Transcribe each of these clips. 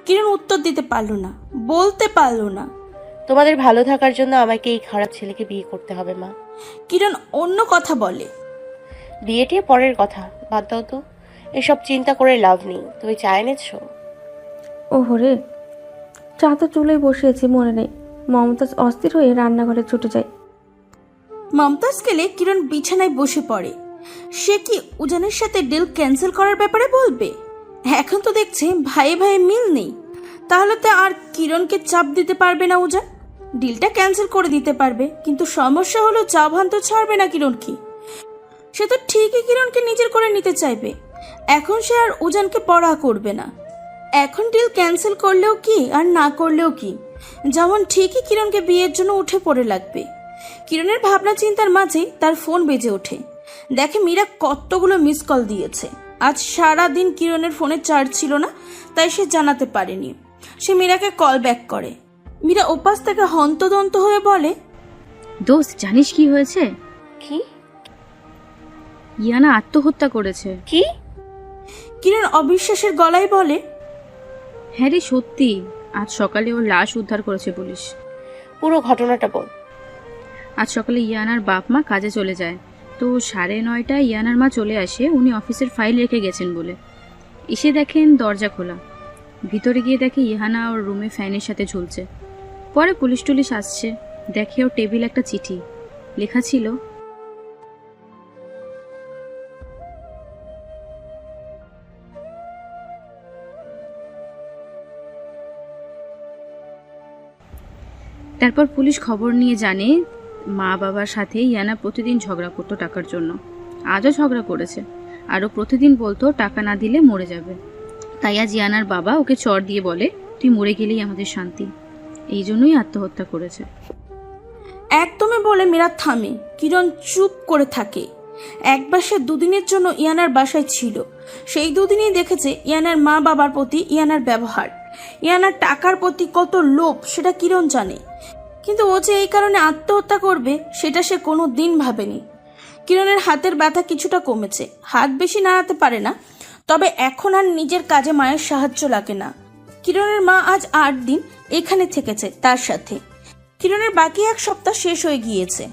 কিরণ উত্তর দিতে পারল না, বলতে পারল না। তোমাদের ভালো থাকার জন্য আমাকে এই খারাপ ছেলেকে বিয়ে করতে হবে মা। কিরণ অন্য কথা বলে। বিয়েটি পরের কথা, বাদ দাও তো, এসব চিন্তা করে লাভ নেই। তুমি চা এনেছো? ওহরে, চা তো চুলোয় বসিয়েছি, মনে নেই। মমতাজ অস্থির হয়ে রান্নাঘরে ছুটে যায়। মমতাজ গেলে কিরণ বিছানায় বসে পড়ে। সে কি উজানের সাথে ডিল ক্যান্সেল করার ব্যাপারে বলবে? এখন তো দেখছে ভাই ভাই মিল নেই, তাহলে তো আর কিরণকে চাপ দিতে পারবে না উজান। ডিলটা ক্যান্সেল করে দিতে পারবে, কিন্তু সমস্যা হলো জাভান তো ছাড়বে না কিরণকে। সে তো ঠিকই কিরণকে নিজের করে নিতে চাইবে। এখন সে আর উজানকে পড়া করবে না। এখন ডিল ক্যান্সেল করলেও কি আর না করলেও কি, যেমন ঠিকই কিরণকে বিয়ের জন্য উঠে পড়ে লাগবে। কিরণের ভাবনা চিন্তার মাঝে তার ফোন বেজে ওঠে। দেখে মীরা কতগুলো মিস কল দিয়েছে। আজ সারা দিন কিরণের ফোনে চার্জ ছিল না, তাই সে জানাতে পারেনি। সে মীরাকে কল ব্যাক করে। মীরা ওপাশ থেকে হন্তদন্ত হয়ে বলে, দোস্ত জানিস কি হয়েছে? কি? ইয়ানা আত্মহত্যা করেছে। কি? কিরণ অবিশ্বাসের গলায় বলে, হ্যাঁ রে সত্যি, আজ সকালে ওর লাশ উদ্ধার করেছে পুলিশ। পুরো ঘটনাটা বল। আজ সকালে ইয়ানার বাপ মা কাজে চলে যায়, তো 9:30টায় ইয়ানার মা চলে আসে উনি অফিসের ফাইল রেখে গেছেন বলে। এসে দেখেন দরজা খোলা। ভিতরে গিয়ে দেখে ইহানা ওর রুমে ফ্যানের সাথে ঝুলছে। পরে পুলিশ টুলিশ আসছে, দেখে ওর টেবিল একটা চিঠি লেখা ছিল, তারপর পুলিশ খবর নিয়ে জানে মা বাবার সাথে ইয়ানা প্রতিদিন ঝগড়া করতো টাকার জন্য। আজও ঝগড়া করেছে, আরও প্রতিদিন বলতো টাকা না দিলে মরে যাবে। তাই আজ ইয়ানার বাবা ওকে চড় দিয়ে বলে, তুই মরে গেলেই আমাদের শান্তি। এই জন্যই আত্মহত্যা করেছে। একদমই বলে মীরা থামে। কিরণ চুপ করে থাকে। একবার সে দুদিনের জন্য ইয়ানার বাসায় ছিল। সেই দুদিনই দেখেছে ইয়ানার মা বাবার প্রতি ইয়ানার ব্যবহার, ইয়ানার টাকার প্রতি কত লোভ সেটা কিরণ জানে। কিন্তু ও যে এই কারণে আত্মহত্যা করবে সেটা সে কোনো দিন ভাবেনি। কিরণের হাতের ব্যথা কিছুটা কমেছে, হাত বেশি নাড়াতে পারে না, তবে এখন আর নিজের কাজে মায়ের সাহায্য লাগে না। কিরণের মা আজ 8 দিন এখানে থেকেছে তার সাথে। কিরণের বাকি 1 সপ্তাহ শেষ হয়ে গিয়েছে।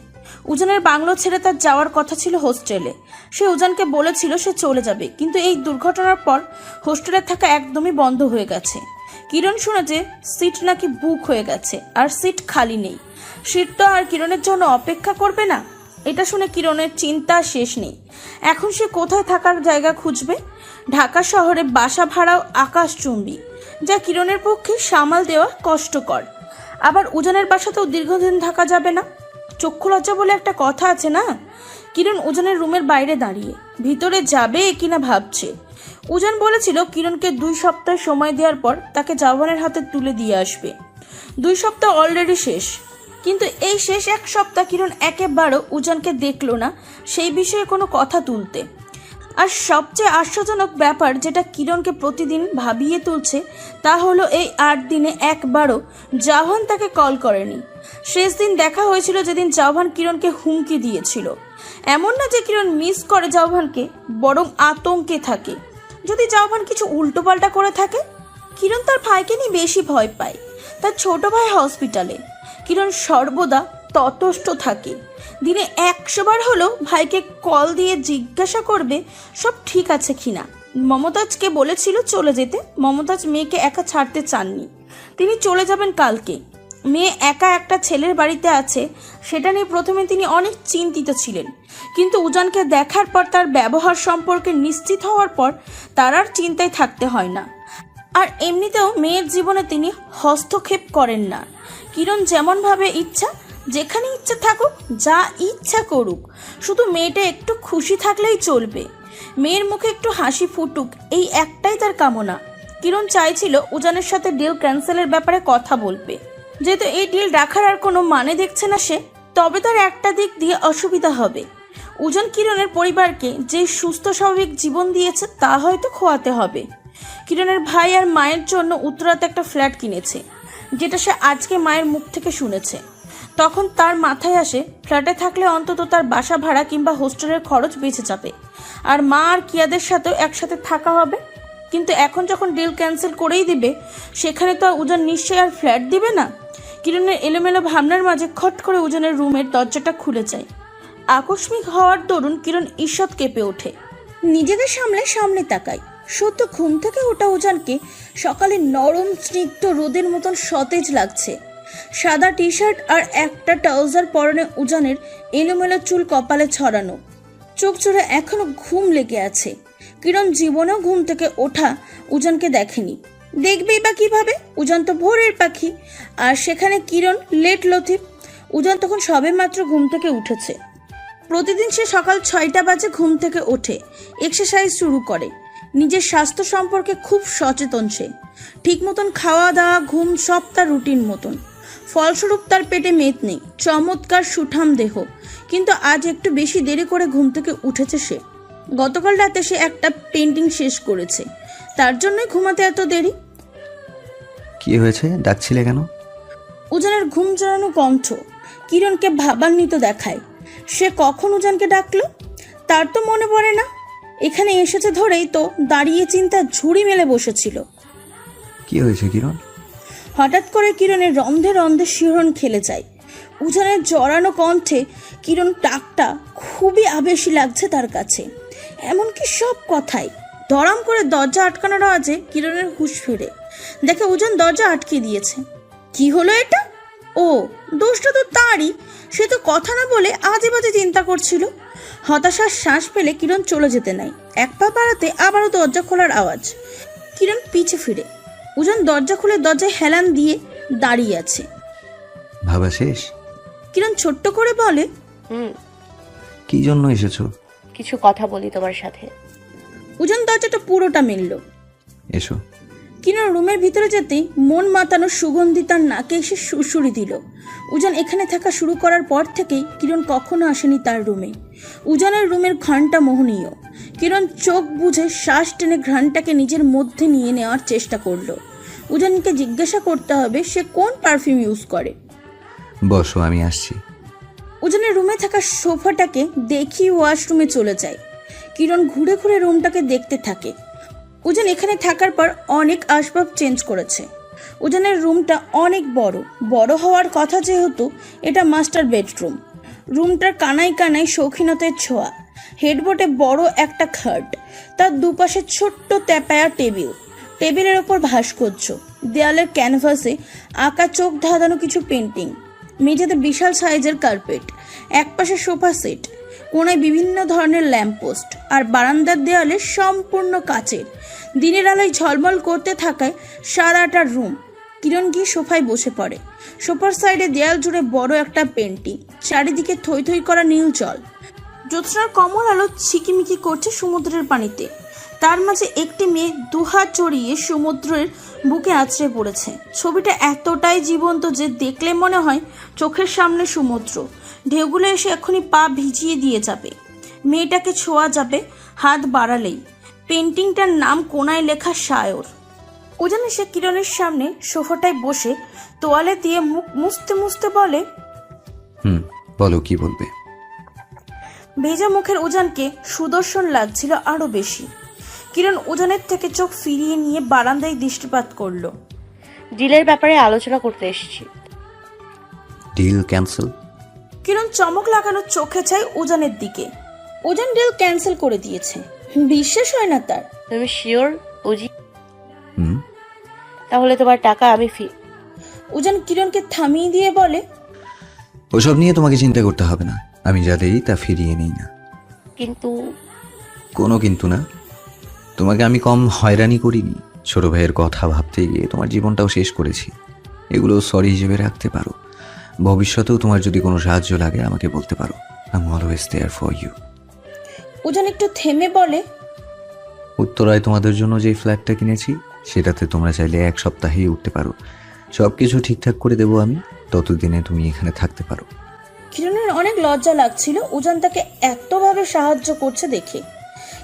উজানের বাংলো ছেড়ে তার যাওয়ার কথা ছিল হোস্টেলে। সে উজানকে বলেছিল সে চলে যাবে, কিন্তু এই দুর্ঘটনার পর হোস্টেলে থাকা একদমই বন্ধ হয়ে গেছে। কিরণ শুনেছে সিট নাকি বুক হয়ে গেছে, আর সিট খালি নেই। সিট তো আর কিরণের জন্য অপেক্ষা করবে না। এটা শুনে কিরণের চিন্তা শেষ নেই। এখন সে কোথায় থাকার জায়গা খুঁজবে? ঢাকা শহরে বাসা ভাড়াও আকাশচুম্বী, যা কিরণের পক্ষে সামাল দেওয়া কষ্টকর। আবার উজানের বাসাতেও দীর্ঘদিন থাকা যাবে না। চক্ষু লজ্জা বলে একটা কথা আছে না? কিরণ উজানের রুমের বাইরে দাঁড়িয়ে ভিতরে যাবে কিনা ভাবছে। উজান বলেছিল কিরণকে 2 সপ্তাহ সময় দেওয়ার পর তাকে জাভানের হাতে তুলে দিয়ে আসবে। 2 সপ্তাহ অলরেডি শেষ, কিন্তু এই শেষ 1 সপ্তাহ কিরণ একেবারেও উজানকে দেখলো না সেই বিষয়ে কোনো কথা তুলতে। আর সবচেয়ে আশ্চর্যজনক ব্যাপার যেটা কিরণকে প্রতিদিন ভাবিয়ে তুলছে তা হলো এই 8 দিনে একবারও জাভান তাকে কল করেনি। শেষ দিন দেখা হয়েছিল যেদিন জাভান কিরণকে হুমকি দিয়েছিল। এমন না যে কিরণ মিস করে জাভানকে, বরং আতঙ্কে থাকে যদি জাভান কিছু উল্টোপাল্টা করে থাকে। কিরণ তার ভাইকে নিয়ে বেশি ভয় পায়। তার ছোট ভাই হসপিটালে, কিরণ সর্বদা ততষ্ট থাকে। দিনে 100 বার হলেও ভাইকে কল দিয়ে জিজ্ঞাসা করবে সব ঠিক আছে কিনা। মমতাজকে বলেছিল চলে যেতে। মমতাজ মেয়েকে একা ছাড়তে চাননি, তিনি চলে যাবেন কালকে। মেয়ে একা একটা ছেলের বাড়িতে আছে, সেটা নিয়ে প্রথমে তিনি অনেক চিন্তিত ছিলেন, কিন্তু উজানকে দেখার পর তার ব্যবহার সম্পর্কে নিশ্চিত হওয়ার পর তার আর চিন্তায় থাকতে হয় না। আর এমনিতেও মেয়ের জীবনে তিনি হস্তক্ষেপ করেন না। কিরণ যেমন ভাবে ইচ্ছা, যেখানে ইচ্ছা থাকুক, যা ইচ্ছা করুক, শুধু মেয়েটা একটু খুশি থাকলেই চলবে। মেয়ের মুখে একটু হাসি ফুটুক, এই একটাই তার কামনা। কিরণ চাইছিল উজানের সাথে ডিল ক্যান্সেলের ব্যাপারে কথা বলবে। যেহেতু এই ডিল রাখার আর কোনো মানে দেখছে না সে, তবে তার একটা দিক দিয়ে অসুবিধা হবে। উজান কিরণের পরিবারকে যে সুস্থ স্বাভাবিক জীবন দিয়েছে তা হয়তো খোয়াতে হবে। কিরণের ভাই আর মায়ের জন্য উত্তরাতে একটা ফ্ল্যাট কিনেছে, যেটা সে আজকে মায়ের মুখ থেকে শুনেছে। তখন তার মাথায় আসে ফ্ল্যাটে থাকলে অন্তত তার বাসা ভাড়া কিংবা হোস্টেলের খরচ বেঁচে যাবে, আর মা আর কিয়াদের সাথেও একসাথে থাকা হবে। কিন্তু এখন যখন ডিল ক্যান্সেল করেই দিবে, সেখানে তো আর উজান নিশ্চয়ই আর ফ্ল্যাট দিবে না। কিরণের এলোমেলো ভাবনার মাঝে খট করে উজানের রুমের দরজাটা খুলে যায়। আকস্মিক হওয়ার দরুন কিরণ ঈষৎ কেঁপে ওঠে। নিজেকে সামনে তাকায়। সত্য ঘুম থেকে ওঠা উজানকে সকালে নরম স্নিগ্ধ রোদের মতন সতেজ লাগছে। সাদা টি শার্ট আর একটা ট্রাউজার পরনে উজানের এলোমেলো চুল কপালে ছড়ানো, চোখ জোড়ে এখনো ঘুম লেগে আছে। কিরণ জীবনেও ঘুম থেকে ওঠা উজানকে দেখেনি, দেখবেই বা কিভাবে? উজান তো ভোরের পাখি, আর সেখানে কিরণ লেট লতিফ। উজান তখন সবে মাত্র ঘুম থেকে উঠেছে। প্রতিদিন সে সকাল 6টা বাজে ঘুম থেকে ওঠে, এক্সারসাইজ শুরু করে। নিজের স্বাস্থ্য সম্পর্কে খুব সচেতন সে। ঠিক মতন খাওয়া দাওয়া, ঘুম সব তার রুটিন মতন। ফলস্বরূপ তার পেটে মেদ নেই, চমৎকার সুঠাম দেহ। কিন্তু আজ একটু বেশি দেরি করে ঘুম থেকে উঠেছে সে। গতকাল রাতে সে একটা পেন্টিং শেষ করেছে, তার জন্যই ঘুমাতে এত দেরি। কি হয়েছে, ডাকছিলে কেন? উজানের ঘুম জড়ানো কণ্ঠ কিরণকে ভাবান্বিত দেখায়। সে কখন উজানকে ডাকলো তার তো মনে পড়ে না। এখানে এসেছে ধরেই তো দাঁড়িয়ে চিন্তা ঝুড়ি মেলে বসেছিল। কি হয়েছে কিরণ? হঠাৎ করে কিরণের রন্ধে রন্ধে শিহরণ খেলে যায়। উজানের জড়ানো কণ্ঠে কিরণ ডাকটা খুবই আবেশী লাগছে তার কাছে, এমনকি সব কথাই। দরাম করে দরজা আটকানোর আওয়াজে কিরণের হুঁশ ফেরে। দেখে উজান দরজা আটকে দিয়েছে। কি হলো এটা? ও, দোষটা তো তারই। সে তো কথা না বলে আজে বাজে চিন্তা করছিল। হতাশার শ্বাস ফেলে কিরণ চলে যেতে নাই। এক পা বাড়াতে আবারও দরজা খোলার আওয়াজ। কিরণ পিছে ফিরে। উজান দরজা খুলে দরজায় হেলান দিয়ে দাঁড়িয়ে আছে। ভাবা শেষ? কিরণ ছোট্ট করে বলে, কি জন্য এসেছো? কিছু কথা বলি তোমার সাথে। উজান দরজাটা পুরোটা মিলল। এসো। কিরণ রুমের ভিতরে যেতেই মন মাতানো সুগন্ধি তার নাকে এসে সুরসুরি দিল। উজান এখানে থাকা শুরু করার পর থেকেই কিরণ কখনো আসেনি তার রুমে। উজানের রুমের ঘ্রাণটা মোহনীয়। কিরণ চোখ বুঝে শ্বাস টেনে ঘ্রাণটাকে নিজের মধ্যে নিয়ে নেওয়ার চেষ্টা করলো। উজানকে জিজ্ঞাসা করতে হবে সে কোন পারফিউম ইউজ করে। বসো, আমি আসছি। উজানের রুমে থাকা সোফাটাকে দেখি ওয়াশরুমে চলে যায়। কিরণ ঘুরে ঘুরে রুমটাকে দেখতে থাকে। উজান এখানে থাকার পর অনেক আসবাব চেঞ্জ করেছে। উজানের রুমটা অনেক বড় হওয়ার কথা, যেহেতু এটা মাস্টার বেডরুম। রুমটার কানায় কানায় শৌখিনতার ছোঁয়া। হেডবোর্ডে বড় একটা খাট, তার দুপাশে ছোট্ট তেপায়া টেবিল, টেবিলের ওপর ভাস্কর্য, দেয়ালের ক্যানভাসে আঁকা চোখ ধাঁধানো কিছু পেন্টিং, মেঝেতে বিশাল সাইজের কার্পেট, একপাশে সোফা সেট, কোনায় বিভিন্ন ধরনের ল্যাম্পপোস্ট, আর বারান্দার দেয়ালে সম্পূর্ণ কাচের। দিনের আলোয় ঝলমল করতে থাকায় সারাটা রুম। কিরণ গিয়ে সোফায় বসে পড়ে। সোফার সাইডে দেয়াল জুড়ে বড় একটা পেন্টিং, চারিদিকে থই থই করা নীল জল। জ্যোৎস্নার কমল আলো ঝিকিমিকি করছে সমুদ্রের পানিতে। তার মাঝে একটি মেয়ে দুহাত জড়িয়ে সমুদ্রের বুকে আছড়ে পড়েছে। ছবিটা এতটাই জীবন্ত যে দেখলে মনে হয় চোখের সামনে সমুদ্র। ঢেউগুলো এসে এখনই পা ভিজিয়ে দিয়ে যাবে। মেয়েটাকে ছোঁয়া যাবে হাত বাড়ালেই। পেন্টিংটার নাম কোনায় লেখা শায়র। উজান এসে কিরণের সামনে সোফাটায় বসে তোয়ালে দিয়ে মুখ মুছতে মুছতে বলে, বলো, কি বলবে? ভেজা মুখের উজানকে সুদর্শন লাগছিল আরো বেশি। কিরণ উজানের থেকে চোখ ফিরিয়ে নিয়ে বারান্দায় দৃষ্টিপাত করলো। ডিলের ব্যাপারে আলোচনা করতে এসেছি। Deal cancel? কিরণ চমক লাগানো চোখে চায় উজানের দিকে। উজান ডিল ক্যান্সেল করে দিয়েছে। বিশ্বাস হয় না তার। তুমি শিওর উজি? হুম। তাহলে তোমার টাকা আমি উজান কিরণকে থামিয়ে দিয়ে বলে, ওসব নিয়ে তোমাকে চিন্তা করতে হবে না। আমি যা দেই তা ফিরিয়ে নিই না। কিন্তু কোনো কিন্তু না। তোমাকে আমি কম হয়রানি করিনি। ছোট ভাইয়ের কথা ভাবতে গিয়ে তোমার জীবনটাও শেষ করেছি। এগুলো সরি হিসেবে রাখতে পারো। ভবিষ্যতেও তোমার যদি কোনো সাহায্য লাগে আমাকে বলতে পারো। I am always there for you. Ujan একটু থেমে বলে, উত্তরায় তোমাদের জন্য যে ফ্ল্যাটটা কিনেছি সেটাতে তোমরা চাইলে 1 সপ্তাহেই উঠতে পারো। সব কিছু ঠিকঠাক করে দেবো আমি, ততদিনে তুমি এখানে থাকতে পারো। কিরণের অনেক লজ্জা লাগছিল উজান তাকে এতভাবে সাহায্য করছে দেখে,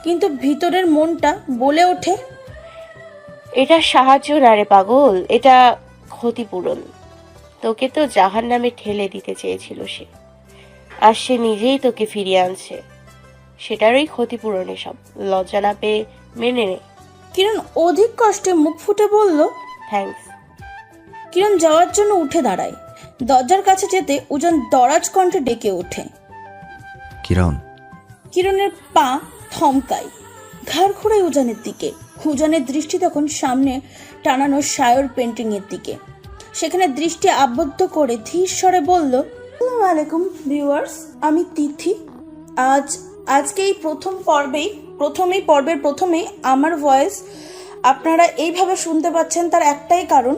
কিন্তু ভিতরের মনটা বলে ওঠে, এটা সাহায্য না রে পাগল, এটা ক্ষতিপূরণ। তোকে তো জাহান্নামে ঠেলে দিতে চেয়েছিল সে, আর সে নিজেই তোকে ফিরিয়ে আনছে। সেটারই ক্ষতিপূরণ। এসব লজ্জা না পেয়ে মেনে নে। কিরণ অধিক কষ্টে মুখ ফুটে বলল, থ্যাঙ্কস। কিরণ যাওয়ার জন্য উঠে দাঁড়ায়। দরজার কাছে যেতে উজান দরাজ কণ্ঠে ডেকে ওঠে। কিরণ, কিরণের পা থমকায়, ঘাড় ঘোরায় উজানের দিকে। উজানের দৃষ্টি তখন সামনে টানানো শায়র পেন্টিং এর দিকে। সেখানে দৃষ্টি আবদ্ধ করে ধীর স্বরে বলল, আসসালামু আলাইকুম ভিউয়ার্স, আমি তিথি। আজকে এই পর্বের প্রথমেই আমার ভয়েস আপনারা এইভাবে শুনতে পাচ্ছেন, তার একটাই কারণ,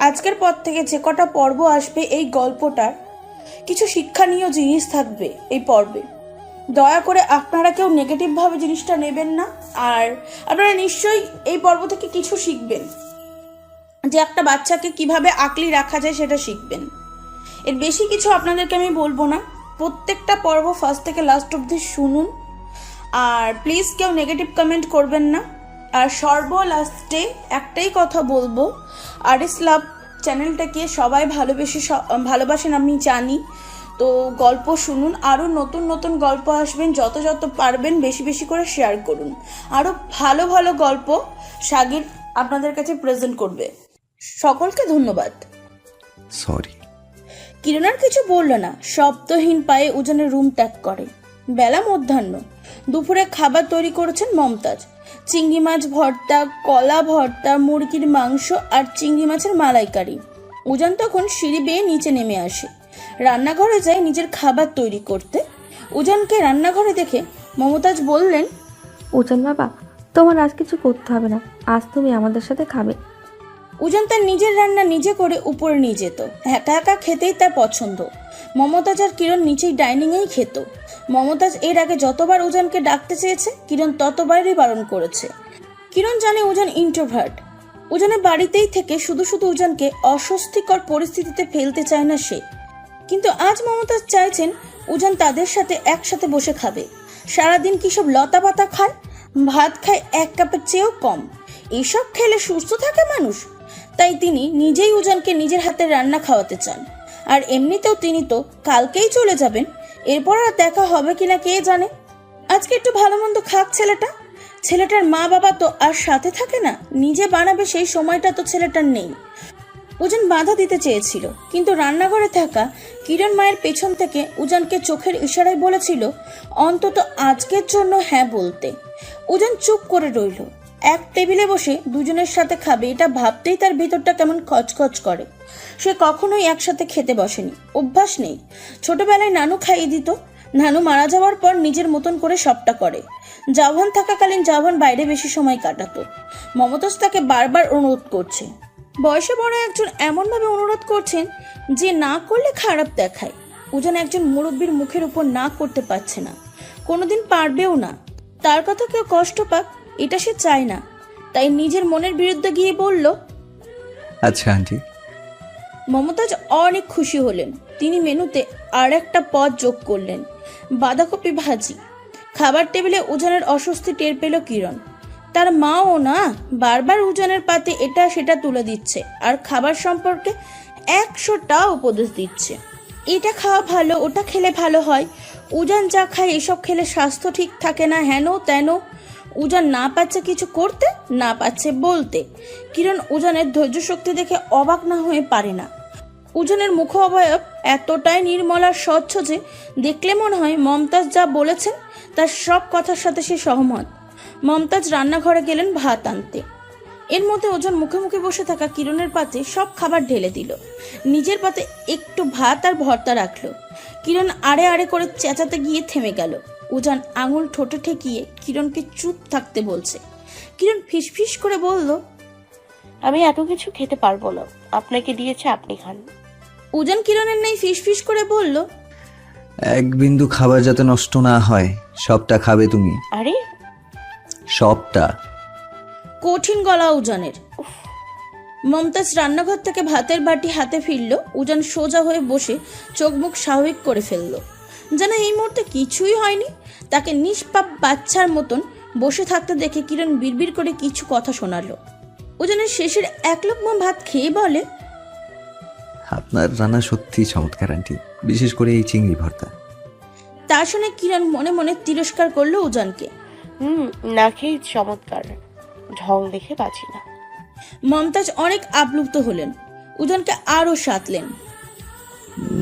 আজকের পর থেকে যে কটা পর্ব আসবে এই গল্পটার কিছু শিক্ষণীয় জিনিস থাকবে এই পর্বে। দয়া করে আপনারা কেউ নেগেটিভভাবে জিনিসটা নেবেন না। আর আপনারা নিশ্চয়ই এই পর্ব থেকে কিছু শিখবেন, যে একটা বাচ্চাকে কিভাবে আঁকলি রাখা যায় সেটা শিখবেন। এর বেশি কিছু আপনাদেরকে আমি বলবো না। প্রত্যেকটা পর্ব ফার্স্ট থেকে লাস্ট অবধি শুনুন। আর প্লিজ কেউ নেগেটিভ কমেন্ট করবেন না। আর সর্বলাস্টে একটাই কথা বলবো, আরএস লাভ চ্যানেলটাকে সবাই ভালোবাসেন আমি জানি। তো গল্প শুনুন, আরও নতুন নতুন গল্প আসবেন, যত পারবেন বেশি বেশি করে শেয়ার করুন। আরও ভালো ভালো গল্প সাগির আপনাদের কাছে প্রেজেন্ট করবে। সকলকে ধন্যবাদ। সরি। কিরণ আর কিছু বলল না, শব্দহীন পায়ে উজানের রুম ত্যাগ করে। বেলা মধ্যাহ্ন। দুপুরে খাবার তৈরি করেছেন মমতাজ। চিংড়ি মাছ ভর্তা, কলা ভর্তা, মুরগির মাংস আর চিংড়ি মাছের মালাইকারি। উজান তখন সিঁড়ি বেয়ে নিচে নেমে আসে, রান্নাঘরে যায় নিজের খাবার তৈরি করতে। উজানকে রান্নাঘরে দেখে মমতাজ বললেন, উজান বাবা, তোমার আজ কিছু করতে হবে না, আজ তুমি আমাদের সাথে খাবে। উজান তার নিজের রান্না নিজে করে উপরে নিয়ে যেত। একা একা খেতেই তার পছন্দ। মমতাজ আর কিরণ নিচেই ডাইনিংয়েই খেত। মমতাজ এর আগে যতবার উজানকে ডাকতে চেয়েছে, কিরণ ততবারই বারণ করেছে। কিরণ জানে উজান ইন্ট্রোভার্ট। উজানের বাড়িতেই থেকে শুধু শুধু উজানকে অস্বস্তিকর পরিস্থিতিতে ফেলতে চায় না সে। কিন্তু আজ মমতাজ চাইছেন উজান তাদের সাথে একসাথে বসে খাবে। সারাদিন কি সব লতা পাতা খায়, ভাত খায় এক কাপের চেয়েও কম। এসব খেলে সুস্থ থাকে মানুষ? তাই তিনি নিজেই উজানকে নিজের হাতে রান্না খাওয়াতে চান। আর এমনিতেও তিনি তো কালকেই চলে যাবেন, এরপর আর দেখা হবে কিনা কে জানে। আজকে একটু ভালো মন্দ খাক ছেলেটার মা বাবা তো আর সাথে থাকে না, নিজে বানাবে সেই সময়টা তো ছেলেটার নেই। উজান বাধা দিতে চেয়েছিল, কিন্তু রান্নাঘরে থাকা কিরণ মায়ের পেছন থেকে উজানকে চোখের ইশারায় বলেছিল অন্তত আজকের জন্য হ্যাঁ বলতে। উজান চুপ করে রইল। এক টেবিলে বসে দুজনের সাথে খাবে এটা ভাবতেই তার ভিতরটা কেমন খচখচ করে। সে কখনোই একসাথে খেতে বসেনি, অভ্যাস নেই। ছোটবেলায় নানু খাইয়ে দিত। নানু মারা যাওয়ার পর নিজের মতন করে সবটা করে। জাভান থাকাকালীন জাভান বাইরে বেশি সময় কাটাতো। মমতাজ তাকে বারবার অনুরোধ করছে। বয়সে বড় একজন এমনভাবে অনুরোধ করছেন যে না করলে খারাপ দেখায়। উজান একজন মুরব্বীর মুখের উপর না করতে পারছে না, কোনোদিন পারবেও না। তার কথা কেউ কষ্ট পাক এটা সে চায় না। তাই নিজের মনের বিরুদ্ধে গিয়ে বলল, আচ্ছা আন্টি। মমতাজ অনেক খুশি হলেন। তিনি মেনুতে আর একটা পদ যোগ করলেন, বাঁধাকপি ভাজি। খাবার টেবিলে উজানের অস্বস্তি টের পেল কিরণ। তার মাও না বারবার উজানের পাতে এটা সেটা তুলে দিচ্ছে আর খাবার সম্পর্কে 100টা উপদেশ দিচ্ছে। এটা খাওয়া ভালো, ওটা খেলে ভালো হয়, উজান যা খায় এসব খেলে স্বাস্থ্য ঠিক থাকে না, হেন তেন। উজান না পাচ্ছে কিছু করতে, না পাচ্ছে বলতে। কিরণ উজানের ধৈর্য শক্তি দেখে অবাক না হয়ে পারে না। উজানের মুখ অবয়ব এতটাই নির্মল আর স্বচ্ছ যে দেখলে মনে হয় মমতাজ যা বলেছেন তার সব কথার সাথে সে সহমত। মমতাজ রান্নাঘরে গেলেন ভাত আনতে। এর মধ্যে উজান মুখে মুখে বসে থাকা কিরণের পাতে সব খাবার ঢেলে দিল। নিজের পাতে একটু ভাত আর ভর্তা রাখলো। কিরণ আড়ে আড়ে করে চেঁচাতে গিয়ে থেমে গেল। উজান আঙুল ঠোঁটে ঠেকিয়ে কিরণকে চুপ থাকতে বলছে। কিরণ ফিসফিস করে বলল, আমি এত কিছু খেতে পারবো না, আপনাকে দিয়েছে আপনি খান। উজান কিরণের নাই ফিসফিস করে বলল, এক বিন্দু খাবার যাতে নষ্ট না হয়, সবটা খাবে তুমি। আরে সবটা। কঠিন গলা উজানের। মমতাজ রান্নাঘর থেকে ভাতের বাটি হাতে ফিরল। উজান সোজা হয়ে বসে চোখ মুখ স্বাভাবিক করে ফেলল, যেন এই মুহূর্তে কিছুই হয়নি। তাকে নিষ্পাপ বাচ্চার মতন বসে থাকতে দেখে কিরণ বিড়বিড় করে কিছু কথা শোনালো। উজানের শেষের এক লোকমা ভাত খেয়ে বলে, আপনার রান্না সত্যি চমৎকার আন্টি, বিশেষ করে এই চিংড়ি ভর্তা। তা শুনে কিরণ মনে মনে তিরস্কার করলো উজানকে। না খেয়ে চমৎকার। ঢং দেখে বাঁচি না। মমতাজ অনেক আপ্লুত হলেন, উজানকে আরও সাধলেন।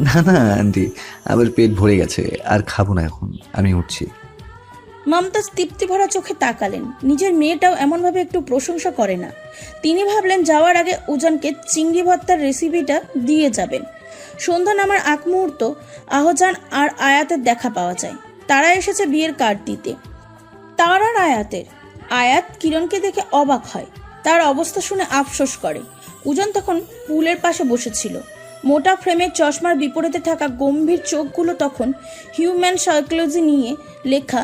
না না আন্টি, আবার পেট ভরে গেছে, আর খাবো না এখন, আমি উঠছি। মমতাজ তৃপ্তি ভরা চোখে তাকালেন। নিজের মেয়েটাও এমনভাবে একটু প্রশংসা করে না। তিনি ভাবলেন যাওয়ার আগে উজানকে চিংড়ি ভর্তার রেসিপিটা দিয়ে যাবেন। সন্ধ্যা নামার আগ মুহূর্ত আহজান আর আয়াতের দেখা পাওয়া যায়। তারা এসেছে বিয়ের কার্ড দিতে। তার আর আয়াতের। আয়াত কিরণকে দেখে অবাক হয়, তার অবস্থা শুনে আফসোস করে। উজান তখন পুলের পাশে বসেছিল। মোটা ফ্রেমের চশমার বিপরীতে থাকা গম্ভীর চোখগুলো তখন হিউম্যান সাইকোলজি নিয়ে লেখা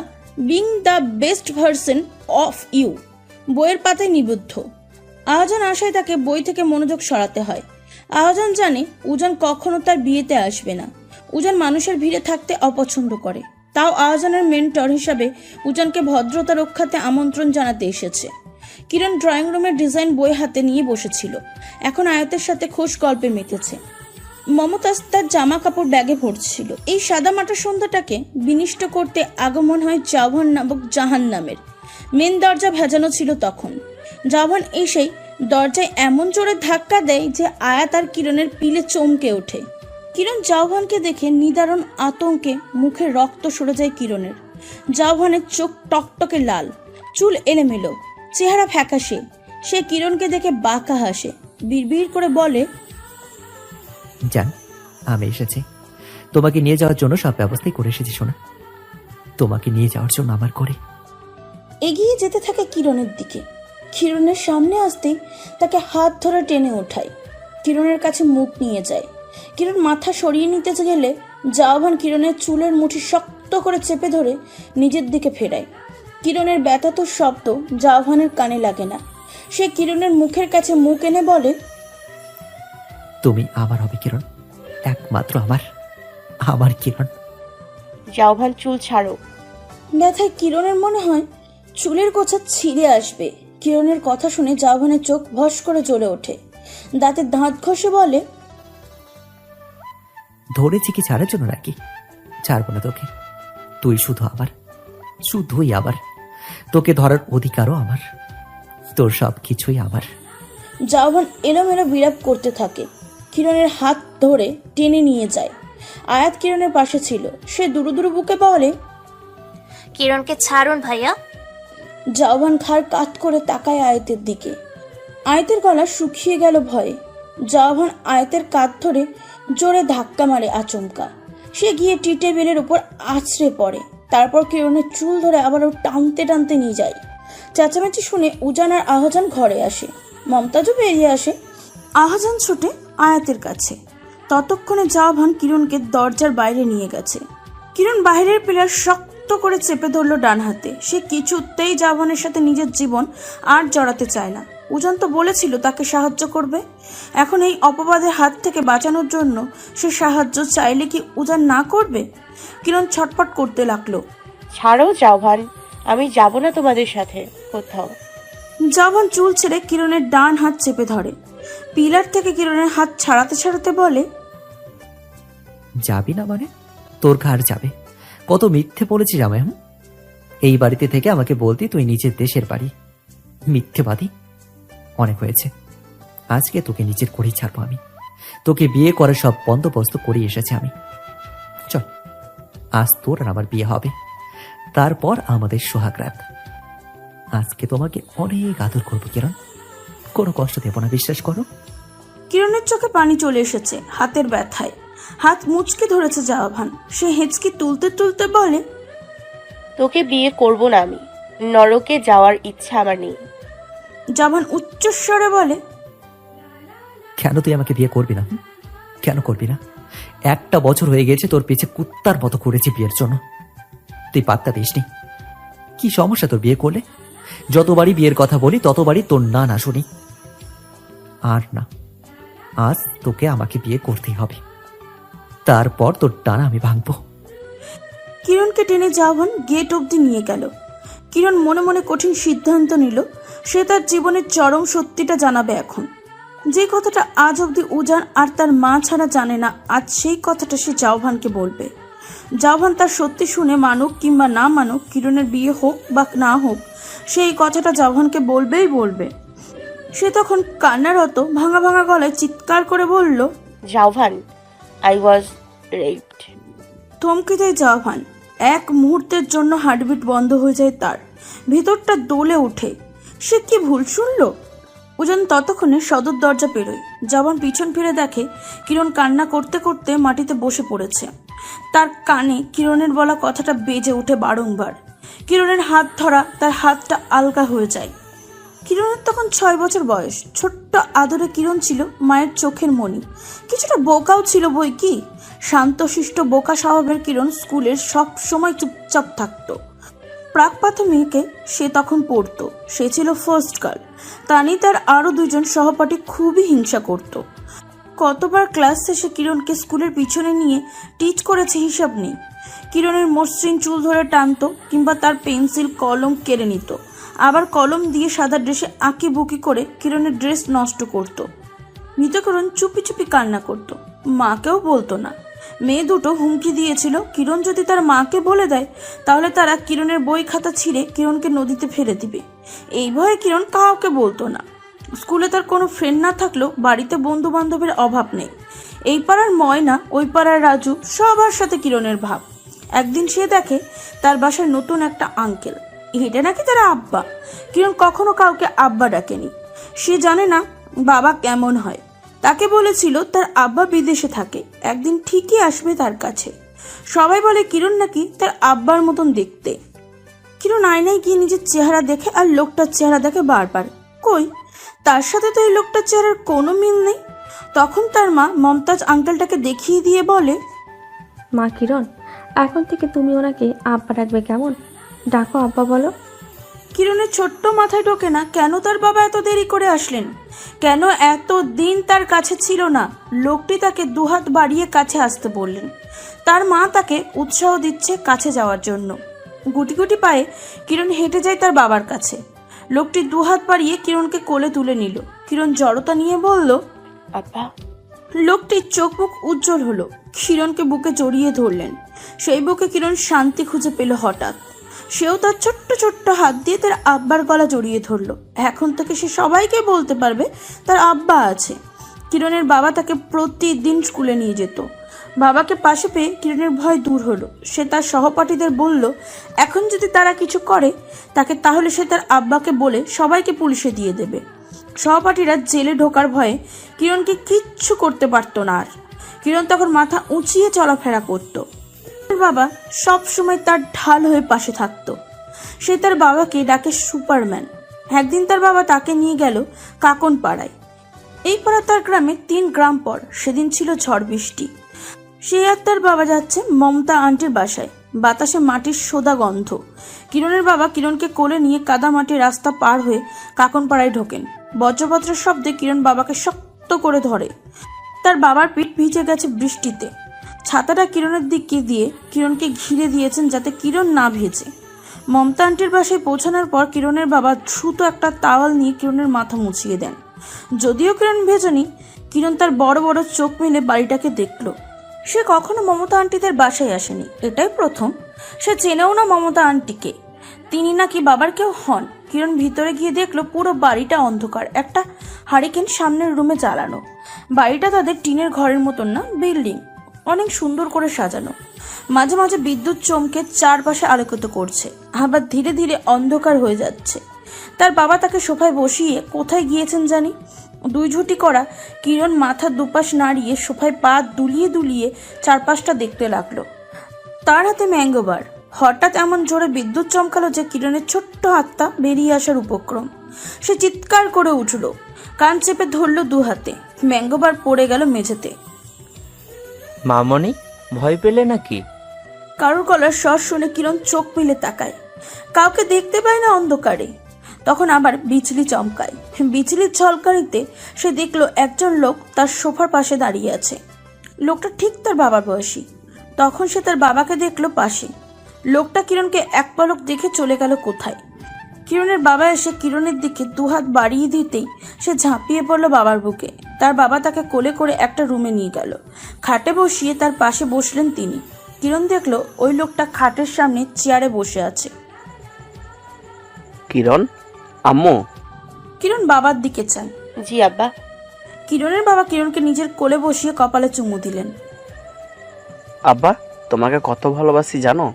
being the best version of you বইয়ের পাতায় নিবদ্ধ। আহজান আশায় তাকে বই থেকে মনোযোগ সরাতে হয়। আহজান জানে উজান কখনো তার বিয়েতে আসবে না। উজান মানুষের ভিড়ে থাকতে অপছন্দ করে। তাও আহজানের মেন্টর হিসাবে উজানকে ভদ্রতা রক্ষাতে আমন্ত্রণ জানাতে এসেছে। কিরণ ড্রয়িং রুমের ডিজাইন বই হাতে নিয়ে বসেছিল। এখন আয়াতের সাথে খোশ গল্পে মেতেছে। মমতাজ তার জামা কাপড় ব্যাগে ভরছিল। এই সাদামাটা সন্ধ্যাটাকে বিনিষ্ট করতে আগমন হয় জাভান নামক জাহান নামের। মেন দরজা ভেজানো ছিল তখন। জাভান এসেই দরজায় এমন জোরে ধাক্কা দেয় যে আয়াত আর কিরণের পিলে চমকে ওঠে। কিরণ জাভানকে দেখে নিদারুণ আতঙ্কে মুখে রক্ত সরে যায় কিরণের। জাভানের চোখ টকটকে লাল, চুল এলোমেলো, চেহারা ফ্যাকাশে। সে কিরণকে দেখে বাঁকা হাসে, বিড়বিড় করে বলে, জান, আমি এসেছি। তোমাকে নিয়ে যাওয়ার জন্য সব ব্যবস্থাই করে এসেছি সোনা। তোমাকে নিয়ে যাওয়ার জন্য আমার করে। এগিয়ে যেতে থাকে কিরণের দিকে। কিরণের সামনে আসতেই তাকে হাত ধরে টেনে ওঠায়। কিরণের কাছে মুখ নিয়ে যায়। কিরণ মাথা সরিয়ে নিতে গেলে জাভান কিরণের চুলের মুঠি শক্ত করে চেপে ধরে নিজের দিকে ফেরায়। কিরণের ব্যথাতুর শব্দ জাভানের কানে লাগে না। সে কিরণের মুখের কাছে মুখ এনে বলে, তুমি আমার হবে কিরণ, একমাত্র আমার কিরণ। জাওভান চুল ছাড়ো। ব্যথায় কিরণের মনে হয় চুলের গোছা ছিঁড়ে আসবে। কিরণের কথা শুনে জাভানের চোখ ভস করে জ্বলে ওঠে। দাঁতে দাঁত ঘষে বলে, ধরেছি কি ছাড়ার জন্য নাকি? ছাড়বো না তোকে। তুই শুধু আমার, শুধুই আমার। তোকে ধরার অধিকারও আমার, তোর সব কিছুই আমার। জাভান এলোমেলো বিড়াপ করতে থাকে। কিরণের হাত ধরে টেনে নিয়ে যায়। আয়াত কিরণের পাশে ছিল। সে দুরু দুরু বুকে বলে, কিরণকে ছাড়ুন ভাইয়া। জাভান ঘাড় কাত করে তাকায় আয়াতের দিকে। আয়াতের গলা শুকিয়ে গেল ভয়ে। জাভান আয়াতের কাঁধ ধরে জোরে ধাক্কা মারে আচমকা। সে গিয়ে টি টেবিলের উপর আছড়ে পড়ে। তারপর কিরণের চুল ধরে আবারও টানতে টানতে নিয়ে যায়। চেঁচামেচি শুনে উজান আর আহজান ঘরে আসে। মমতাজও বেরিয়ে আসে। আহজান ছুটে আয়াতের কাছে। ততক্ষণে জাভান কিরণকে দরজার বাইরে নিয়ে গেছে। কিরণ বাইরের পিলার শক্ত করে চেপে ধরলো ডান হাতে। সে কিছুতেই জাভানের সাথে নিজের জীবন আর জড়াতে চায় না। উজান তো বলেছিল তাকে সাহায্য করবে। এখন এই অপবাদের হাত থেকে বাঁচানোর জন্য সে সাহায্য চাইলে কি উজান না করবে? কিরণ ছটফট করতে লাগলো। ছাড়ো জাওভান, আমি যাব না তোমাদের সাথে কোথাও। জাভান চুল ছেড়ে কিরণের ডান হাত চেপে ধরে। পিলার থেকে কিরণের হাত ছাড়াতে ছাড়াতে বলে, যাবি না মানে? তোর ঘাড় যাবে। কত মিথ্যে বলেছি জামাই। এই বাড়িতে থেকে আমাকে বলতি তুই নিজের দেশের বাড়ি। মিথ্যেবাদী, অনেক হয়েছে। আজকে তোকে নিজের করেই ছাড়বো আমি। তোকে বিয়ে করার সব বন্দোবস্ত করে এসেছে আমি। চল, আজ তোর আর আমার বিয়ে হবে, তারপর আমাদের সোহাগ রাত। আজকে তোমাকে অনেক আদর করবো কিরণ, কোনো কষ্ট দেব না, বিশ্বাস করো। কিরণের চোখে পানি চলে এসেছে হাতের ব্যথায়। হাত মুচকে ধরেছে জাভান। সে হেঁচকি তুলতে তুলতে বলে, তোকে বিয়ে করব না আমি। নরকে যাওয়ার ইচ্ছা আমার নেই। জাভান উচ্চস্বরে বলে, কেন তুই আমাকে বিয়ে করবি না? কেন করবি না? 1 বছর হয়ে গেছে তোর পিছে কুত্তার মতো করেছি বিয়ের জন্য, তুই পাত্তা দিসনি। কি সমস্যা তোর বিয়ে করলে? যতবারই বিয়ের কথা বলি ততবারই তোর না না শুনি। আর না, আজ তোকে আমাকে বিয়ে করতেই হবে, তারপর তোর ডানা আমি ভাঙবো। কিরণকে টেনে জাভান গেট অবধি নিয়ে গেল। কিরণ মনে মনে কঠিন সিদ্ধান্ত নিল, সে তার জীবনের চরম সত্যিটা জানাবে এখন। যে কথাটা আজ অবধি উজান আর তার মা ছাড়া জানে না, আজ সেই কথাটা সে জাভানকে বলবে। জাভান তার সত্যি শুনে মানুক কিংবা না মানুক, কিরণের বিয়ে হোক বা না হোক, সেই কথাটা জাভানকে বলবেই বলবে। সে তখন কান্নারত ভাঙা ভাঙা গলায় চিৎকার করে বলল, জাভান, আই ওয়াজ রেপড। থমকে যায় জাভান। এক মুহূর্তের জন্য হার্টবিট বন্ধ হয়ে যায় তার, ভিতরটা দোলে ওঠে। সে কি ভুল শুনল? উজান ততক্ষণে সদর দরজা পেরোয়। জাভান পিছন ফিরে দেখে কিরণ কান্না করতে করতে মাটিতে বসে পড়েছে। তার কানে কিরণের বলা কথাটা বেজে ওঠে বারংবার। কিরণের হাত ধরা তার হাতটা আলগা হয়ে যায়। কিরণের তখন 6 বছর বয়স। ছোট্ট আদরে কিরণ ছিল মায়ের চোখের মণি। কিছুটা বোকাও ছিল বই কি। শান্তশিষ্ট বোকা স্বভাবের কিরণ স্কুলের সব সময় চুপচাপ থাকতো। প্রাক প্রাথমিকে সে তখন পড়তো। সে ছিল ফার্স্ট গার্ল। তা নিয়ে তার আরো 2 জন সহপাঠী খুবই হিংসা করত। কতবার ক্লাস শেষে কিরণকে স্কুলের পিছনে নিয়ে টিচ করেছে হিসাব নেই। কিরণের মসৃণ চুল ধরে টানতো, কিংবা তার পেন্সিল কলম কেড়ে নিত। আবার কলম দিয়ে সাদা ড্রেসে আঁকি বুকি করে কিরণের ড্রেস নষ্ট করত। মৃতকরণ চুপি চুপি কান্না করত, মাকেও বলতো না। মেয়ে দুটো হুমকি দিয়েছিল কিরণ যদি তার মাকে বলে দেয় তাহলে তারা কিরণের বই খাতা ছিঁড়ে কিরণকে নদীতে ফেলে দিবে। এই ভয়ে কিরণ কাউকে বলতো না। স্কুলে তার কোনো ফ্রেন্ড না থাকলেও বাড়িতে বন্ধু বান্ধবের অভাব নেই। এই পাড়ার ময়না, ওই পাড়ার রাজু, সবার সাথে কিরণের ভাব। একদিন সে দেখে তার বাসায় নতুন একটা আঙ্কেল। এটা নাকি তার আব্বা। কিরণ কখনো কাউকে আব্বা ডাকেনি। সে জানে না বাবা কেমন হয়। তাকে বলেছিল তার আব্বা বিদেশে থাকে, একদিন ঠিকই আসবে তার কাছে। সবাই বলে কিরণ নাকি তার আব্বার মতন দেখতে। কিরণ আয়নায় গিয়ে নিজের চেহারা দেখে আর লোকটার চেহারা দেখে বারবার। কই, তার সাথে তো এই লোকটার চেহারার কোনো মিল নেই। তখন তার মা মমতাজ আঙ্কেলটাকে দেখিয়ে দিয়ে বলে, মা কিরণ, এখন থেকে তুমি ওনাকে আব্বা ডাকবে, কেমন? ডাকো আব্বা বলো। কিরণের ছোট্ট মাথায় ঢোকে না কেন তার বাবা এত দেরি করে আসলেন, কেন এত দিন তার কাছে ছিল না। লোকটি তাকে দুহাত বাড়িয়ে কাছে আসতে বললেন। তার মা তাকে উৎসাহ দিচ্ছে কাছে যাওয়ার জন্য। গুটি গুটি পায়ে কিরণ হেঁটে যায় তার বাবার কাছে। লোকটি দুহাত বাড়িয়ে কিরণকে কোলে তুলে নিল। কিরণ জড়তা নিয়ে বলল, আব্বা। লোকটির চোখ মুখ উজ্জ্বল হলো। কিরণকে বুকে জড়িয়ে ধরলেন। সেই বুকে কিরণ শান্তি খুঁজে পেল হঠাৎ। সেও তার ছোট্ট ছোট্ট হাত দিয়ে তার আব্বার গলা জড়িয়ে ধরলো। এখন থেকে সে সবাইকে বলতে পারবে তার আব্বা আছে। কিরণের বাবা তাকে প্রতিদিন স্কুলে নিয়ে যেত। বাবাকে পাশে পেয়ে কিরণের ভয় দূর হলো। সে তার সহপাঠীদের বলল, এখন যদি তারা কিছু করে তাকে, তাহলে সে তার আব্বাকে বলে সবাইকে পুলিশে দিয়ে দেবে। সহপাঠীরা জেলে ঢোকার ভয়ে কিরণকে কিচ্ছু করতে পারতো না। আর কিরণ তখন মাথা উঁচিয়ে চলাফেরা করত। বাবা সব সময় তার ঢাল হয়ে পাশে থাকতো। সে তার বাবাকে ডাকে সুপারম্যান। একদিন তার বাবা তাকে নিয়ে গেল কাকন পাড়ায়। এই পাড়া তার গ্রামে 3 গ্রাম পর। সেদিন ছিল ঝড় বৃষ্টি। সে আর তার বাবা যাচ্ছে মমতা আন্টির বাসায়। বাতাসে মাটির সোদা গন্ধ। কিরণের বাবা কিরণকে কোলে নিয়ে কাদা মাটির রাস্তা পার হয়ে কাকন পাড়ায় ঢোকেন। বজ্রপাতের শব্দে কিরণ বাবাকে শক্ত করে ধরে। তার বাবার পিঠ ভিজে গেছে বৃষ্টিতে। ছাতাটা কিরণের দিকে দিয়ে কিরণকে ঘিরে দিয়েছেন যাতে কিরণ না ভেজে। মমতা আন্টির বাসায় পৌঁছানোর পর কিরণের বাবা দ্রুত একটা তাওয়াল নিয়ে কিরণের মাথা মুছিয়ে দেন। যদিও কিরণ ভেজেনি, কিরণ তার বড় বড় চোখ মেলে বাড়িটাকে দেখল। সে কখনো মমতা আন্টিদের বাসায় আসেনি, এটাই প্রথম। সে চেনেও না মমতা আন্টিকে। তিনি নাকি বাবার কেউ হন। কিরণ ভিতরে গিয়ে দেখলো পুরো বাড়িটা অন্ধকার। একটা হারিকেন সামনের রুমে জ্বালানো। বাড়িটা তাদের টিনের ঘরের মতন না, বিল্ডিং, অনেক সুন্দর করে সাজানো। মাঝে মাঝে বিদ্যুৎ চমকে চারপাশে আলোকিত করছে, আবার ধীরে ধীরে অন্ধকার হয়ে যাচ্ছে। তার বাবা তাকে সোফায় বসিয়ে কোথায় গিয়েছেন জানি। 2 ঝুঁটি করা কিরণ মাথার দুপাশ নাড়িয়ে সোফায় পা দুলিয়ে দুলিয়ে চারপাশটা দেখতে লাগলো। তার হাতে ম্যাঙ্গোবার। হঠাৎ এমন জোরে বিদ্যুৎ চমকালো যে কিরণের ছোট্ট হাতটা বেরিয়ে আসার উপক্রম। সে চিৎকার করে উঠল, কান চেপে ধরল 2 হাতে। ম্যাঙ্গোবার পড়ে গেল মেঝেতে। মামনি, ভয় পেলে নাকি? কারোর গলার স্বর শুনে কিরণ চোখ মেলে তাকায়। কাউকে দেখতে পায় না অন্ধকারে। তখন আবার বিজলি চমকায়। বিজলির ঝলকানিতে সে দেখলো একজন লোক তার সোফার পাশে দাঁড়িয়ে আছে। লোকটা ঠিক তার বাবার বয়সী। তখন সে তার বাবাকে দেখলো পাশে। লোকটা কিরণকে এক পলক দেখে চলে গেল কোথায়। কিরণের বাবা এসে কিরণের দিকে 2 হাত বাড়িয়ে দিতেই সে ঝাঁপিয়ে পড়লো বাবার বুকে। তার বাবা তাকে কোলে করে একটা রুমে নিয়ে গেল। খাটে বসিয়ে তার পাশে বসলেন তিনি। কিরণ দেখলো ওই লোকটা খাটের সামনে চেয়ারে বসে আছে। কিরণ, আম্মু। কিরণ বাবার দিকে চায়। জি আব্বা। কিরণের বাবা কিরণকে নিজের কোলে বসিয়ে কপালে চুমু দিলেন। আব্বা, তোমাকে কত ভালোবাসি জানো?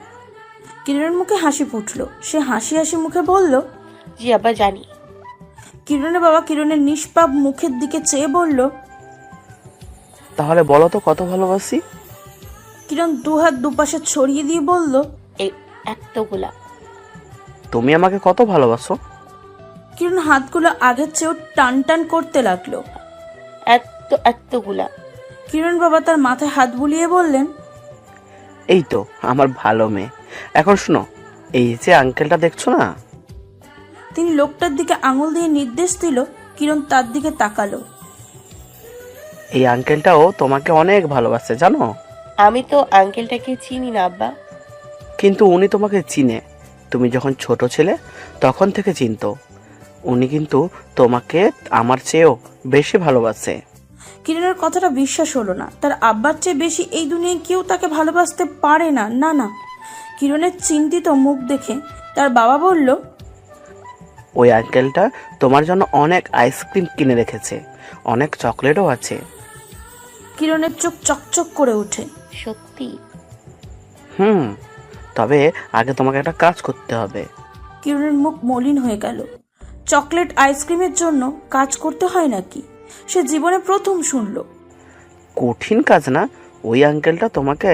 কিরণের মুখে হাসি ফুটলো। সে হাসি হাসি মুখে বলল। জি আব্বা জানি। কিরণের বাবা কিরণের নিষ্পাপ মুখের দিকে চেয়ে বলল। তাহলে বলো তো কত ভালোবাসি? কিরণ দুহাত দুপাশে ছড়িয়ে দিয়ে বলল। এই এতগুলা। তুমি আমাকে কত ভালোবাসো? কিরণ হাতগুলো আগের চেয়েও টান টান করতে লাগলো। এতগুলা। কিরণ বাবা তার মাথায় হাত বুলিয়ে বললেন। এই তো আমার ভালো মেয়ে। এখন শোনো, এই যে আঙ্কেলটা দেখছো না, তিনি লোকটার দিকে আঙুল দিয়ে নির্দেশ দিল। কিরণ তার দিকে তাকালো। এই আঙ্কেলটাও তোমাকে অনেক ভালোবাসে জানো। আমি তো আঙ্কেলটাকে চিনি না আব্বা। কিন্তু উনি তোমাকে চিনে। তুমি যখন ছোট ছিলে তখন থেকে চিনতো। উনি কিন্তু তোমাকে আমার চেয়েও বেশি ভালোবাসে। কিরণের কথাটা বিশ্বাস হলো না। তার আব্বার চেয়ে বেশি এই দুনিয়ায় কেউ তাকে ভালোবাসতে পারে না। না না। কিরণের চিন্তিত মুখ দেখে তার বাবা বলল। ওই আঙ্কেলটা তোমার জন্য অনেক আইসক্রিম কিনে রেখেছে, অনেক চকলেটও আছে। কিরণের চোখ চকচক করে ওঠে। সত্যি? তবে আগে তোমাকে একটা কাজ করতে হবে। কিরণের মুখ মলিন হয়ে গেল। চকলেট আইসক্রিমের জন্য কাজ করতে হয় নাকি? সে জীবনে প্রথম শুনল। কঠিন কাজ না। ওই আঙ্কেলটা তোমাকে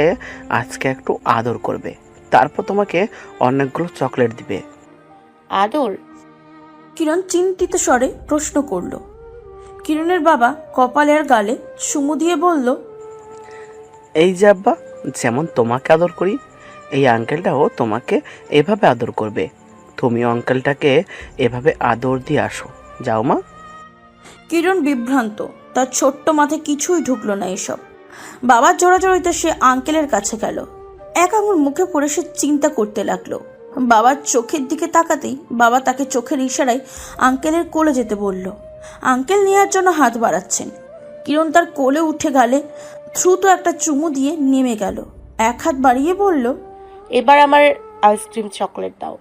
আজকে একটু আদর করবে, তারপর তোমাকে অনেকগুলো চকলেট দিবে। আদর? কিরণ চিন্তিত স্বরে প্রশ্ন করল। কিরণের বাবা কপালের গালে চুমু দিয়ে বলল। এই যে আব্বা, যেমন তোমাকে আদর করি, এই আঙ্কেলটাও তোমাকে এভাবে আদর করবে। তুমিও আঙ্কেলটাকে এভাবে আদর দিয়ে আসো। যাও মা। কিরণ বিভ্রান্ত। তার ছোট্ট মাথায় কিছুই ঢুকলো না এসব। বাবার জোড়াজড়িতে সে আঙ্কেলের কাছে গেল। এক আঙুল মুখে পড়ে সে চিন্তা করতে লাগলো। বাবার চোখের দিকে তাকাতেই বাবা তাকে চোখের ইশারায় আঙ্কেলের কোলে যেতে বলল। আঙ্কেল নেওয়ার জন্য হাত বাড়াচ্ছেন। কিরণ তার কোলে উঠে গেলে দ্রুত একটা চুমু দিয়ে নেমে গেল। এক হাত বাড়িয়ে বলল। এবার আমার আইসক্রিম চকলেট দাও।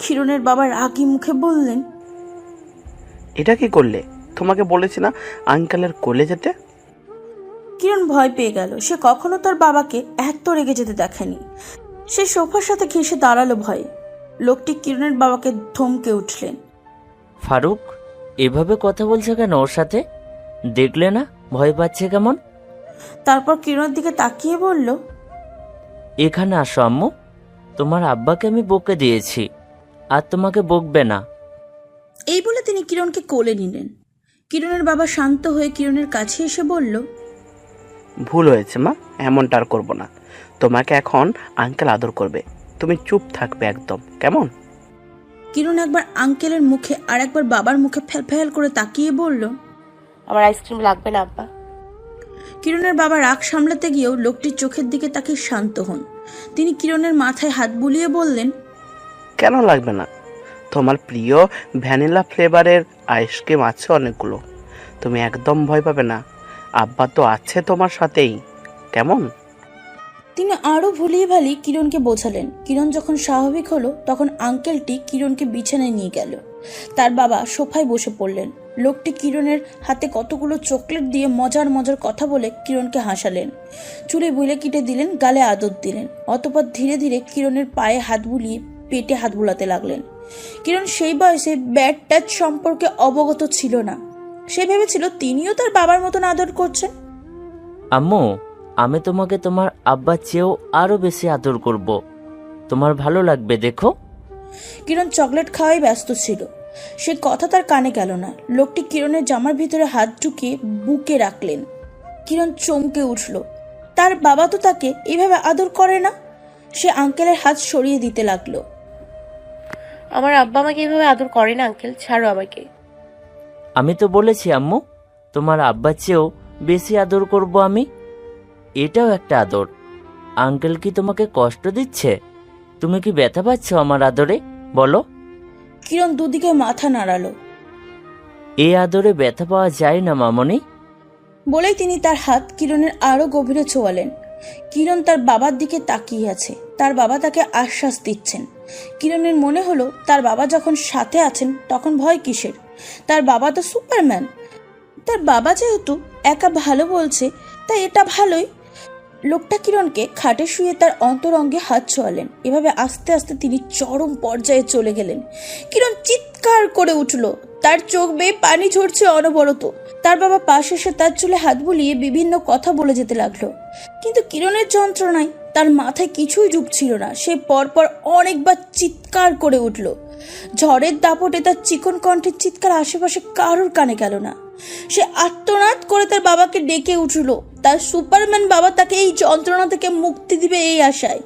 কিরণের বাবা রাগী মুখে বললেন। এটা কি করলে? তোমাকে বলেছি না আঙ্কেলের কোলে যেতে। কিরণ ভয় পেয়ে গেল। সে কখনো তার বাবাকে এত রেগে যেতে দেখেনি। সে সোফার সাথে ঘেঁষে দাঁড়ালো ভয়ে। লোকটি কিরণের বাবাকে ধমকে উঠলেন। ফারুক, এভাবে কথা বলছে কেন ওর সাথে? দেখলে না ভয় পাচ্ছে কেমন? তারপর কিরণের দিকে তাকিয়ে বলল। এখানে আসো আম্মু, তোমার আব্বাকে আমি বকে দিয়েছি, আর তোমাকে বকবে না। এই বলে তিনি কিরণকে কোলে নিলেন। কিরণের বাবা শান্ত হয়ে কিরণের কাছে এসে বলল। ভুল হয়েছে মা, এমনটা আর করবো না। তোমাকে এখন আঙ্কেল আদর করবে, তুমি চুপ থাকবে একদম, কেমন? কিরণ একবার আঙ্কেলের মুখে আর একবার বাবার মুখে ফ্যাল করে তাকিয়ে বলল। আমার আইসক্রিম লাগবে না আব্বা। কিরণের বাবা রাগ সামলাতে গিয়েও লোকটির চোখের দিকে তাকিয়ে শান্ত হন। তিনি কিরণের মাথায় হাত বুলিয়ে বললেন। কেন লাগবে না? তোমার প্রিয় ভ্যানিলা ফ্লেভারের আইসক্রিম আছে অনেকগুলো, তুমি একদম ভয় পাবে না। আব্বা তো আছে তোমার সাথেই, কেমন? তিনি আরো ভুলিয়ে ভালি কিরণকে বোঝালেন। কিরণ যখন স্বাভাবিক হলো তখন আঙ্কেলটি কিরণকে বিছানায় নিয়ে গেল। তার বাবা সোফায় বসে পড়লেন। লোকটি কিরণের হাতে কতগুলো চকলেট দিয়ে মজার মজার কথা বলে কিরণকে হাসালেন। চুলে বুলে কেটে দিলেন, গালে আদর দিলেন। অতঃপর ধীরে ধীরে কিরণের পায়ে হাত বুলিয়ে পেটে হাত বুলাতে লাগলেন। কিরণ সেই বয়সে ব্যাড টাচ সম্পর্কে অবগত ছিল না। সে ভেবেছিল তিনিও তার বাবার মতন আদর করছেন। আম্মু, আমি তোমাকে তোমার আব্বার চেয়েও আরো বেশি আদর করব, তোমার ভালো লাগবে, দেখো। কিরণ চকলেট খাওয়াই ব্যস্ত ছিল। সে কথা তার কানে গেল না। লোকটি কিরণের জামার ভিতরে হাত ঢুকিয়ে বুকে রাখলেন। কিরণ চমকে উঠল। তার বাবা তো তাকে এইভাবে আদর করে না। সে আঙ্কেলের হাত সরিয়ে দিতে লাগলো। আমার আব্বা আমাকে এভাবে আদর করে না আঙ্কেল, ছাড়ো আমাকে। আমি তো বলেছি আম্মু, তোমার আব্বার চেয়েও বেশি আদর করব আমি। এটাও একটা আদর। আঙ্কেল কি তোমাকে কষ্ট দিচ্ছে? তুমি কি ব্যথা পাচ্ছ আমার আদরে, বলো? কিরণ দুদিকে মাথা নাড়ালো। এই আদরে ব্যথা পাওয়া যায় না মামনি। বলেই তিনি তার হাত কিরণের আরো গভীরে ছোঁয়ালেন। কিরণ তার বাবার দিকে তাকিয়ে আছে। তার বাবা তাকে আশ্বাস দিচ্ছেন। কিরণের মনে হলো তার বাবা যখন সাথে আছেন তখন ভয় কিসের? তার বাবা তো সুপারম্যান। তার বাবা যেহেতু একা ভালো বলছে তাই এটা ভালোই। লোকটা কিরণকে খাটে শুয়ে তার অন্তরঙ্গে হাত ছোঁয়ালেন। এভাবে আস্তে আস্তে তিনি চরম পর্যায়ে চলে গেলেন। কিরণ চিৎকার করে উঠল, তার চোখ বেয়ে পানি ঝরছে অনবরত। তার বাবা পাশে এসে তার চুলে হাত বুলিয়ে বিভিন্ন কথা বলে যেতে লাগলো, কিন্তু কিরণের যন্ত্রণায় তার মাথায় কিছুই ঢুকছিল না। সে পরপর অনেকবার চিৎকার করে উঠল। ঝড়ের দাপটে তার চিকন কণ্ঠের চিৎকার আশেপাশে কারোর কানে গেল না। সে আর্তনাদ করে তার বাবাকে ডেকে উঠল। তার সুপারম্যান বাবা তাকে এই যন্ত্রণা থেকে মুক্তি দিবে এই আশায়।